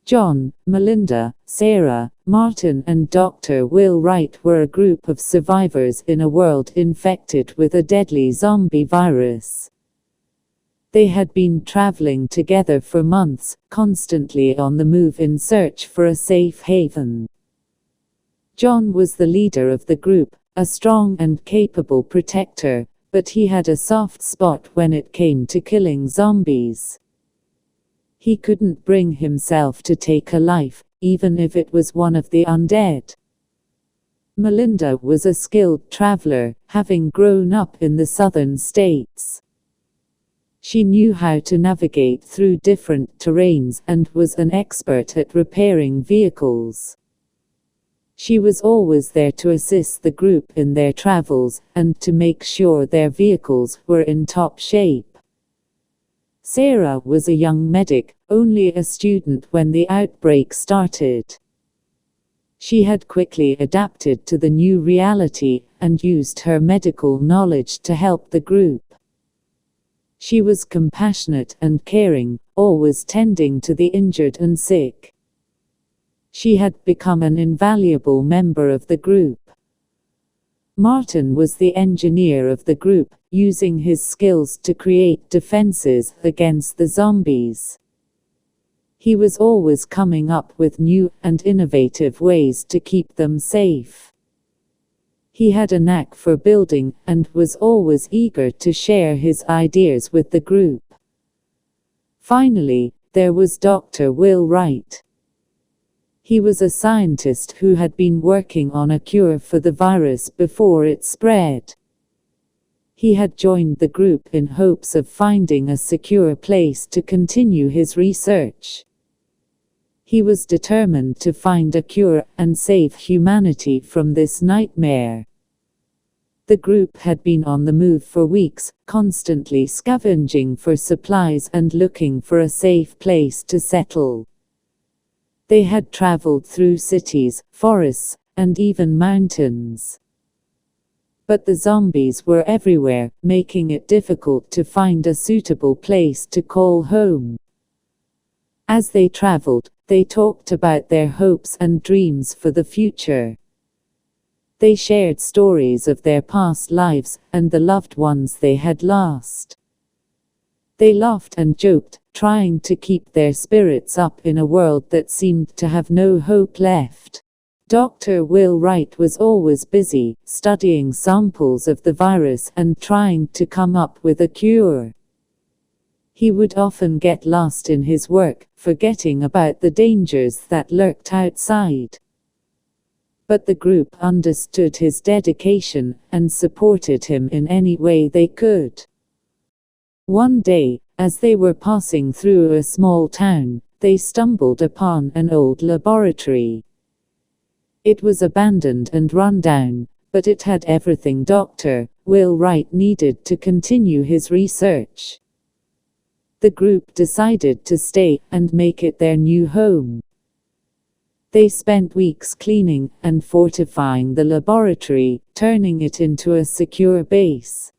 John, Melinda, Sarah, Martin and Dr. Will Wright were a group of survivors in a world infected with a deadly zombie virus. They had been traveling together for months, constantly on the move in search for a safe haven. John was the leader of the group, a strong and capable protector, but he had a soft spot when it came to killing zombies. He couldn't bring himself to take a life, even if it was one of the undead. Melinda was a skilled traveler, having grown up in the southern states. She knew how to navigate through different terrains and was an expert at repairing vehicles. She was always there to assist the group in their travels, and to make sure their vehicles were in top shape. Sarah was a young medic, only a student when the outbreak started. She had quickly adapted to the new reality, and used her medical knowledge to help the group. She was compassionate and caring, always tending to the injured and sick. She had become an invaluable member of the group. Martin was the engineer of the group, using his skills to create defenses against the zombies. He was always coming up with new and innovative ways to keep them safe. He had a knack for building, and was always eager to share his ideas with the group. Finally, there was Dr. Will Wright. He was a scientist who had been working on a cure for the virus before it spread. He had joined the group in hopes of finding a secure place to continue his research. He was determined to find a cure and save humanity from this nightmare. The group had been on the move for weeks, constantly scavenging for supplies and looking for a safe place to settle. They had traveled through cities, forests, and even mountains. But the zombies were everywhere, making it difficult to find a suitable place to call home. As they traveled, they talked about their hopes and dreams for the future. They shared stories of their past lives, and the loved ones they had lost. They laughed and joked, trying to keep their spirits up in a world that seemed to have no hope left. Dr. Will Wright was always busy, studying samples of the virus and trying to come up with a cure. He would often get lost in his work, forgetting about the dangers that lurked outside. But the group understood his dedication, and supported him in any way they could. One day, as they were passing through a small town, they stumbled upon an old laboratory. It was abandoned and run down, but it had everything Dr. Will Wright needed to continue his research. The group decided to stay and make it their new home. They spent weeks cleaning and fortifying the laboratory, turning it into a secure base.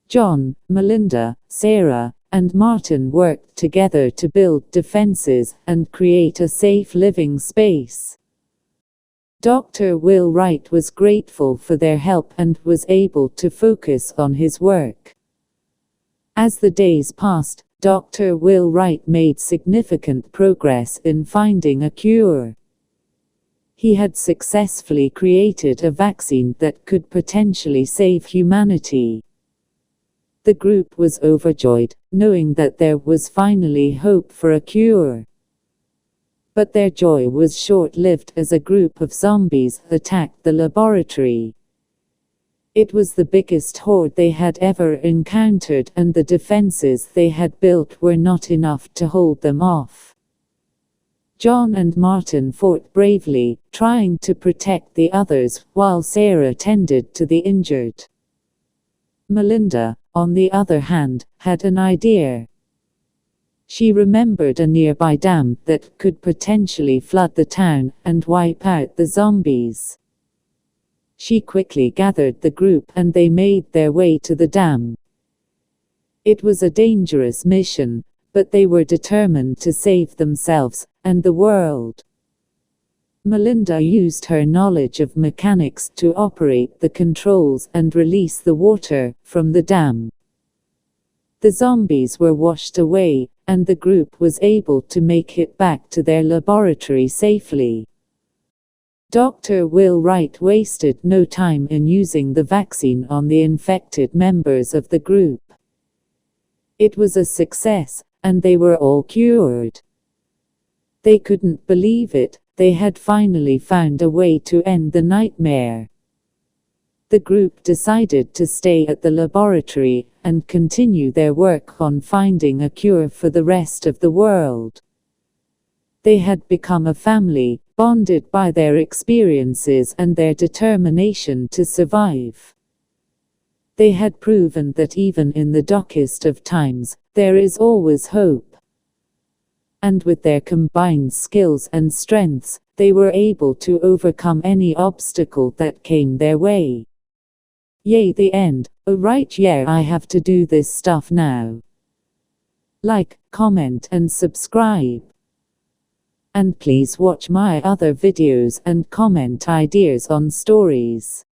John, Melinda, Sarah, and Martin worked together to build defenses and create a safe living space. Dr. Will Wright was grateful for their help and was able to focus on his work. As the days passed, Dr. Will Wright made significant progress in finding a cure. He had successfully created a vaccine that could potentially save humanity. The group was overjoyed, knowing that there was finally hope for a cure. But their joy was short-lived as a group of zombies attacked the laboratory. It was the biggest horde they had ever encountered, and the defenses they had built were not enough to hold them off. John and Martin fought bravely, trying to protect the others, while Sarah tended to the injured. Melinda, on the other hand, had an idea. She remembered a nearby dam that could potentially flood the town and wipe out the zombies. She quickly gathered the group and they made their way to the dam. It was a dangerous mission, but they were determined to save themselves and the world. Melinda used her knowledge of mechanics to operate the controls and release the water from the dam. The zombies were washed away, and the group was able to make it back to their laboratory safely. Dr. Will Wright wasted no time in using the vaccine on the infected members of the group. It was a success, and they were all cured. They couldn't believe it. They had finally found a way to end the nightmare. The group decided to stay at the laboratory and continue their work on finding a cure for the rest of the world. They had become a family, bonded by their experiences and their determination to survive. They had proven that even in the darkest of times, there is always hope. And with their combined skills and strengths, they were able to overcome any obstacle that came their way. Yay, the end. Oh right, yeah, I have to do this stuff now. Like, comment and subscribe. And please watch my other videos and comment ideas on stories.